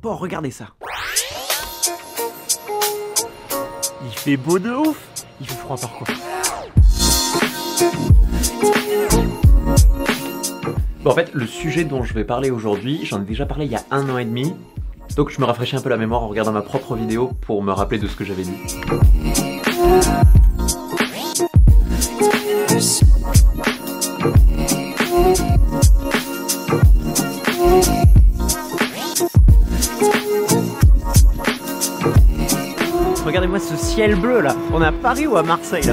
Regardez ça. Il fait beau de ouf. Il fait froid par contre. Bon, en fait, le sujet dont je vais parler aujourd'hui, j'en ai déjà parlé il y a 1 an et demi. Donc je me rafraîchis un peu la mémoire en regardant ma propre vidéo pour me rappeler de ce que j'avais dit. Regardez-moi ce ciel bleu là. On est à Paris ou à Marseille là?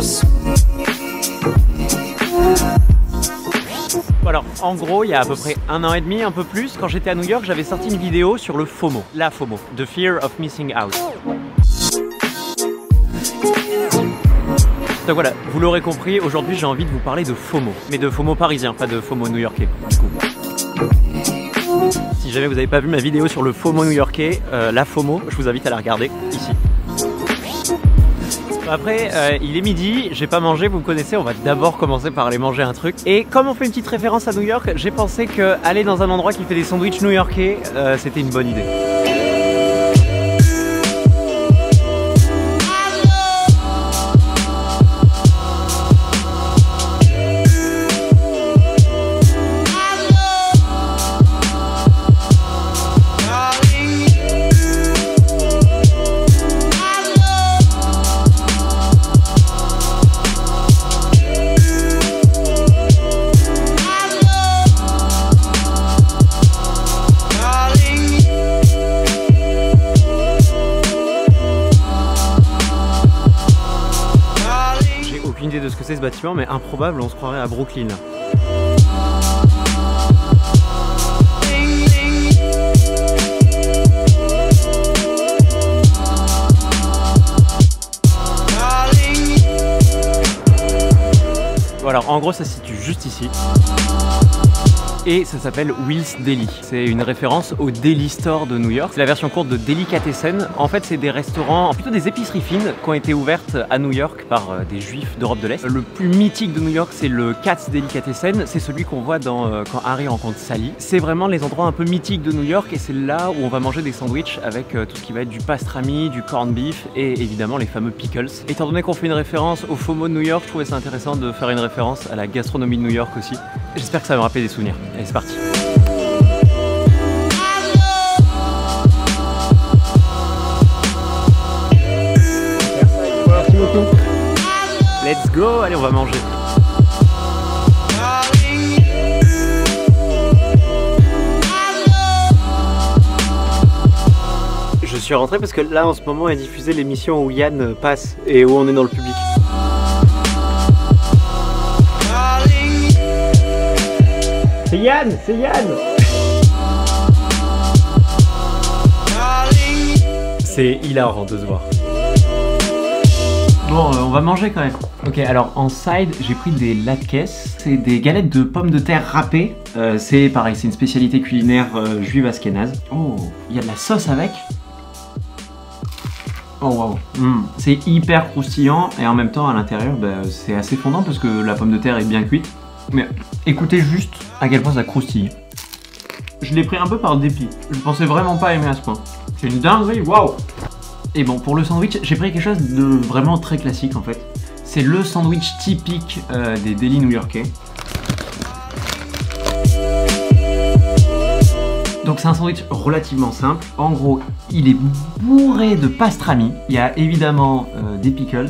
Alors, en gros, il y a à peu près 1 an et demi, un peu plus, quand j'étais à New York, j'avais sorti une vidéo sur le FOMO, la FOMO, The Fear of Missing Out. Donc voilà, vous l'aurez compris, aujourd'hui j'ai envie de vous parler de FOMO, mais de FOMO parisien, pas de FOMO new-yorkais, du coup. Si jamais vous n'avez pas vu ma vidéo sur le FOMO new-yorkais, la FOMO, je vous invite à la regarder, ici. Après, il est midi, j'ai pas mangé, vous me connaissez, on va d'abord commencer par aller manger un truc. Et comme on fait une petite référence à New York, j'ai pensé que aller dans un endroit qui fait des sandwichs new-yorkais, c'était une bonne idée. De ce que c'est ce bâtiment, mais improbable, on se croirait à Brooklyn. Voilà, en gros ça se situe juste ici. Et ça s'appelle Will's Deli. C'est une référence au Deli Store de New York. C'est la version courte de Delicatessen. En fait, c'est des restaurants, plutôt des épiceries fines, qui ont été ouvertes à New York par des juifs d'Europe de l'Est. Le plus mythique de New York, c'est le Katz Delicatessen. C'est celui qu'on voit dans quand Harry rencontre Sally. C'est vraiment les endroits un peu mythiques de New York et c'est là où on va manger des sandwichs avec tout ce qui va être du pastrami, du corned beef et évidemment les fameux pickles. Étant donné qu'on fait une référence au FOMO de New York, je trouvais ça intéressant de faire une référence à la gastronomie de New York aussi. J'espère que ça va me rappeler des souvenirs. Allez, c'est parti. Merci beaucoup. Let's go, allez, on va manger. Je suis rentré parce que là en ce moment est diffusée l'émission où Yann passe et où on est dans le public. C'est Yann, c'est Yann. C'est hilarant de se voir. Bon, on va manger quand même. Ok, alors en side, j'ai pris des latkes. C'est des galettes de pommes de terre râpées. C'est pareil, c'est une spécialité culinaire juive ashkénaze. Oh, il y a de la sauce avec. Oh wow. C'est hyper croustillant et en même temps à l'intérieur, c'est assez fondant parce que la pomme de terre est bien cuite. Mais écoutez juste à quel point ça croustille. Je l'ai pris un peu par dépit. Je pensais vraiment pas aimer à ce point. C'est une dinguerie, waouh! Et bon, pour le sandwich, j'ai pris quelque chose de vraiment très classique en fait. C'est le sandwich typique des délis new-yorkais. Donc c'est un sandwich relativement simple. En gros, il est bourré de pastrami. Il y a évidemment des pickles,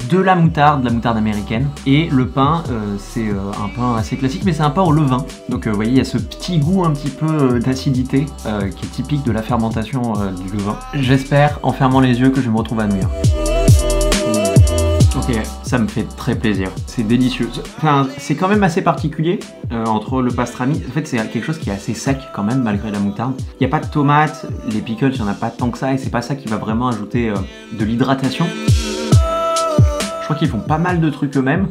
de la moutarde américaine. Et le pain, c'est un pain assez classique, mais c'est un pain au levain. Donc vous voyez, il y a ce petit goût un petit peu d'acidité qui est typique de la fermentation du levain. J'espère, en fermant les yeux, que je me retrouve à New York. Ok, ça me fait très plaisir, c'est délicieux. Enfin, c'est quand même assez particulier entre le pastrami. En fait, c'est quelque chose qui est assez sec quand même, malgré la moutarde. Il n'y a pas de tomates, les pickles, il n'y en a pas tant que ça, et c'est pas ça qui va vraiment ajouter de l'hydratation. Je crois qu'ils font pas mal de trucs eux-mêmes,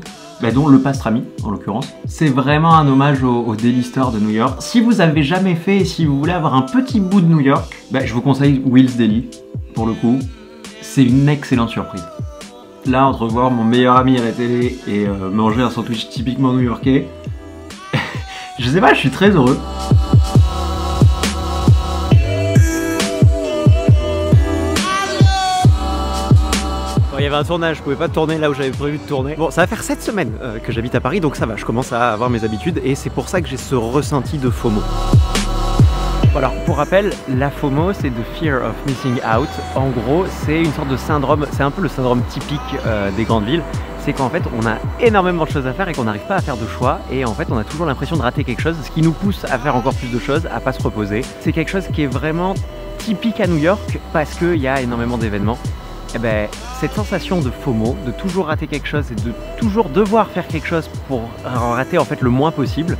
dont le pastrami en l'occurrence. C'est vraiment un hommage au Deli Store de New York. Si vous avez jamais fait et si vous voulez avoir un petit bout de New York, je vous conseille Will's Deli. Pour le coup, c'est une excellente surprise. Là, entre voir mon meilleur ami à la télé et manger un sandwich typiquement new-yorkais, je sais pas, je suis très heureux. avait un tournage, je pouvais pas tourner là où j'avais prévu de tourner. Bon, ça va faire 7 semaines que j'habite à Paris, donc ça va, je commence à avoir mes habitudes et c'est pour ça que j'ai ce ressenti de FOMO. Alors pour rappel, la FOMO c'est the fear of missing out. En gros c'est une sorte de syndrome, c'est un peu le syndrome typique des grandes villes. C'est qu'en fait on a énormément de choses à faire et qu'on n'arrive pas à faire de choix. Et en fait on a toujours l'impression de rater quelque chose, ce qui nous pousse à faire encore plus de choses, à pas se reposer. C'est quelque chose qui est vraiment typique à New York parce qu'il y a énormément d'événements. Et ben, cette sensation de FOMO, de toujours rater quelque chose et de toujours devoir faire quelque chose pour en rater en fait le moins possible,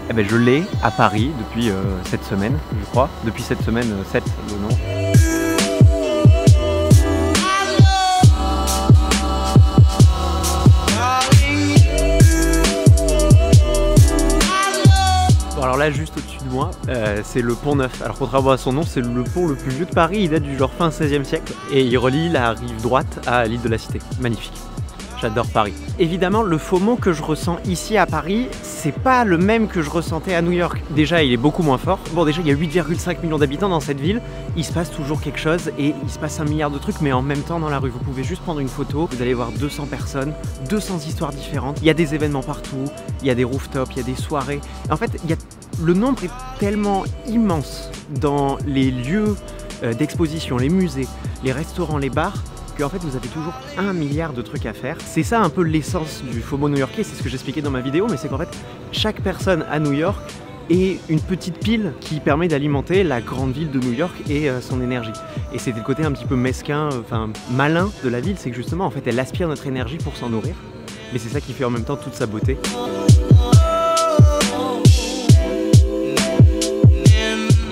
eh ben, je l'ai à Paris depuis cette semaine, je crois. Depuis cette semaine, 7 le nom. Bon, alors là, juste au-dessus de moi, c'est le pont Neuf. Alors contrairement à son nom, c'est le pont le plus vieux de Paris. Il date du genre fin 16e siècle et il relie la rive droite à l'île de la Cité. Magnifique. J'adore Paris. Évidemment, le FOMO que je ressens ici à Paris, c'est pas le même que je ressentais à New York. Déjà, il est beaucoup moins fort. Bon, déjà, il y a 8,5 millions d'habitants dans cette ville. Il se passe toujours quelque chose et il se passe 1 milliard de trucs, mais en même temps dans la rue. Vous pouvez juste prendre une photo, vous allez voir 200 personnes, 200 histoires différentes. Il y a des événements partout, il y a des rooftops, il y a des soirées. En fait, le nombre est tellement immense dans les lieux d'exposition, les musées, les restaurants, les bars, qu'en fait vous avez toujours 1 milliard de trucs à faire. C'est ça un peu l'essence du FOMO new-yorkais, c'est ce que j'expliquais dans ma vidéo, mais c'est qu'en fait chaque personne à New York est une petite pile qui permet d'alimenter la grande ville de New York et son énergie. Et c'était le côté un petit peu mesquin, enfin malin de la ville, c'est que justement en fait elle aspire notre énergie pour s'en nourrir, mais c'est ça qui fait en même temps toute sa beauté.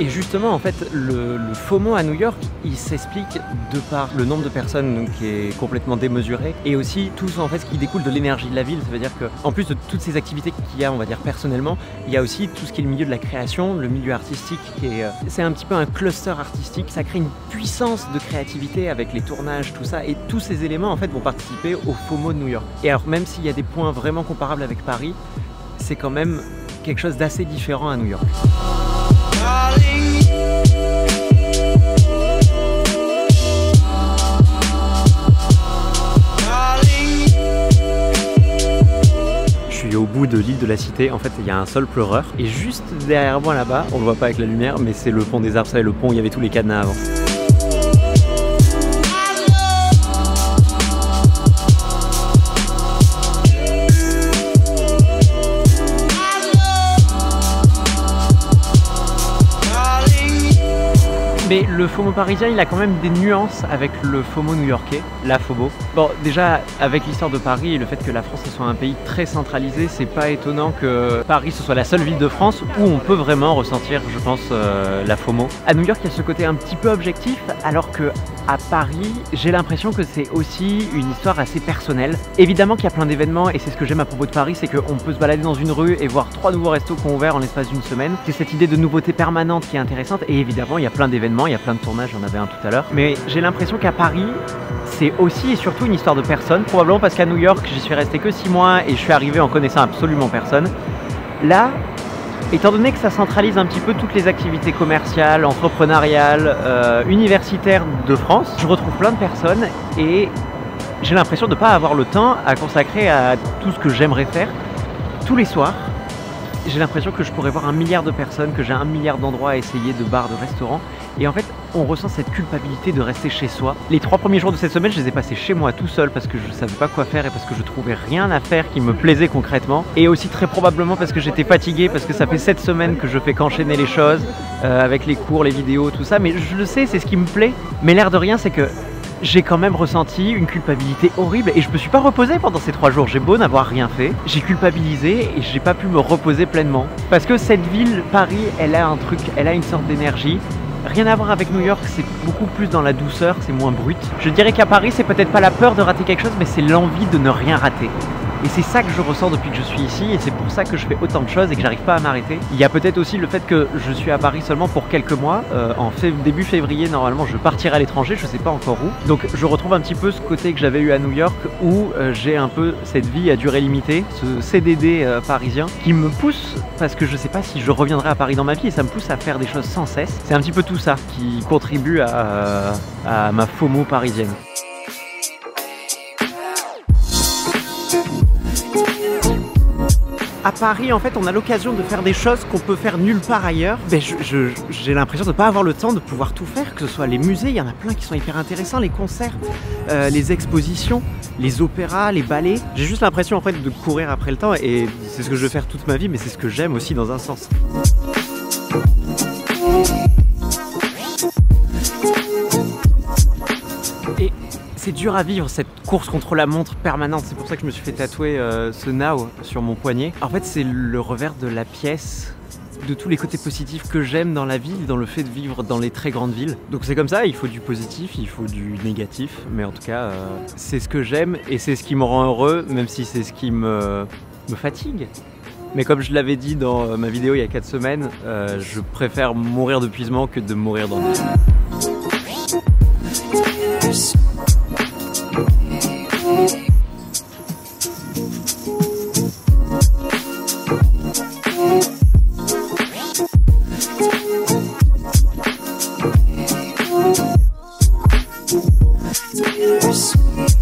Et justement, en fait, le FOMO à New York, il s'explique de par le nombre de personnes donc, qui est complètement démesuré et aussi tout en fait, ce qui découle de l'énergie de la ville. Ça veut dire qu'en plus de toutes ces activités qu'il y a, on va dire personnellement, il y a aussi tout ce qui est le milieu de la création, le milieu artistique. C'est un petit peu un cluster artistique. Ça crée une puissance de créativité avec les tournages, tout ça. Et tous ces éléments, en fait, vont participer au FOMO de New York. Et alors, même s'il y a des points vraiment comparables avec Paris, c'est quand même quelque chose d'assez différent à New York. Je suis au bout de l'île de la Cité, en fait il y a un seul pleureur et juste derrière moi là-bas, on le voit pas avec la lumière, mais c'est le pont des Arbres, c'est le pont où il y avait tous les cadenas avant. Mais le FOMO parisien, il a quand même des nuances avec le FOMO new-yorkais, la FOMO. Bon, déjà, avec l'histoire de Paris et le fait que la France soit un pays très centralisé, c'est pas étonnant que Paris ce soit la seule ville de France où on peut vraiment ressentir, je pense, la FOMO. À New York, il y a ce côté un petit peu objectif, alors que à Paris, j'ai l'impression que c'est aussi une histoire assez personnelle. Évidemment qu'il y a plein d'événements, et c'est ce que j'aime à propos de Paris, c'est qu'on peut se balader dans une rue et voir 3 nouveaux restos qui ont ouvert en l'espace d'une semaine. C'est cette idée de nouveauté permanente qui est intéressante, et évidemment, il y a plein d'événements. Il y a plein de tournages, j'en avais un tout à l'heure. Mais j'ai l'impression qu'à Paris, c'est aussi et surtout une histoire de personnes. Probablement parce qu'à New York, j'y suis resté que 6 mois et je suis arrivé en connaissant absolument personne. Là, étant donné que ça centralise un petit peu toutes les activités commerciales, entrepreneuriales, universitaires de France, je retrouve plein de personnes et j'ai l'impression de ne pas avoir le temps à consacrer à tout ce que j'aimerais faire tous les soirs. J'ai l'impression que je pourrais voir 1 milliard de personnes, que j'ai 1 milliard d'endroits à essayer, de bars, de restaurants. Et en fait, on ressent cette culpabilité de rester chez soi. Les 3 premiers jours de cette semaine, je les ai passés chez moi tout seul parce que je savais pas quoi faire et parce que je trouvais rien à faire qui me plaisait concrètement. Et aussi très probablement parce que j'étais fatigué, parce que ça fait 7 semaines que je fais qu'enchaîner les choses avec les cours, les vidéos, tout ça. Mais je le sais, c'est ce qui me plaît. Mais l'air de rien, c'est que j'ai quand même ressenti une culpabilité horrible et je me suis pas reposé pendant ces 3 jours. J'ai beau n'avoir rien fait, j'ai culpabilisé et j'ai pas pu me reposer pleinement. Parce que cette ville, Paris, elle a un truc, elle a une sorte d'énergie. Rien à voir avec New York, c'est beaucoup plus dans la douceur, c'est moins brut. Je dirais qu'à Paris, c'est peut-être pas la peur de rater quelque chose, mais c'est l'envie de ne rien rater. Et c'est ça que je ressens depuis que je suis ici et c'est pour ça que je fais autant de choses et que j'arrive pas à m'arrêter. Il y a peut-être aussi le fait que je suis à Paris seulement pour quelques mois. Début février, normalement, je partirai à l'étranger, je sais pas encore où. Donc je retrouve un petit peu ce côté que j'avais eu à New York où j'ai un peu cette vie à durée limitée, ce CDD parisien qui me pousse parce que je sais pas si je reviendrai à Paris dans ma vie et ça me pousse à faire des choses sans cesse. C'est un petit peu tout ça qui contribue à ma FOMO parisienne. À Paris, en fait, on a l'occasion de faire des choses qu'on peut faire nulle part ailleurs. Ben, j'ai l'impression de ne pas avoir le temps de pouvoir tout faire, que ce soit les musées, il y en a plein qui sont hyper intéressants, les concerts, les expositions, les opéras, les ballets. J'ai juste l'impression en fait de courir après le temps et c'est ce que je veux faire toute ma vie, mais c'est ce que j'aime aussi dans un sens. Et c'est dur à vivre cette course contre la montre permanente, c'est pour ça que je me suis fait tatouer ce Now sur mon poignet. En fait c'est le revers de la pièce, de tous les côtés positifs que j'aime dans la vie, dans le fait de vivre dans les très grandes villes. Donc c'est comme ça, il faut du positif, il faut du négatif, mais en tout cas c'est ce que j'aime et c'est ce qui me rend heureux, même si c'est ce qui me fatigue. Mais comme je l'avais dit dans ma vidéo il y a 4 semaines, je préfère mourir d'épuisement que de mourir d'ennui. Sweet.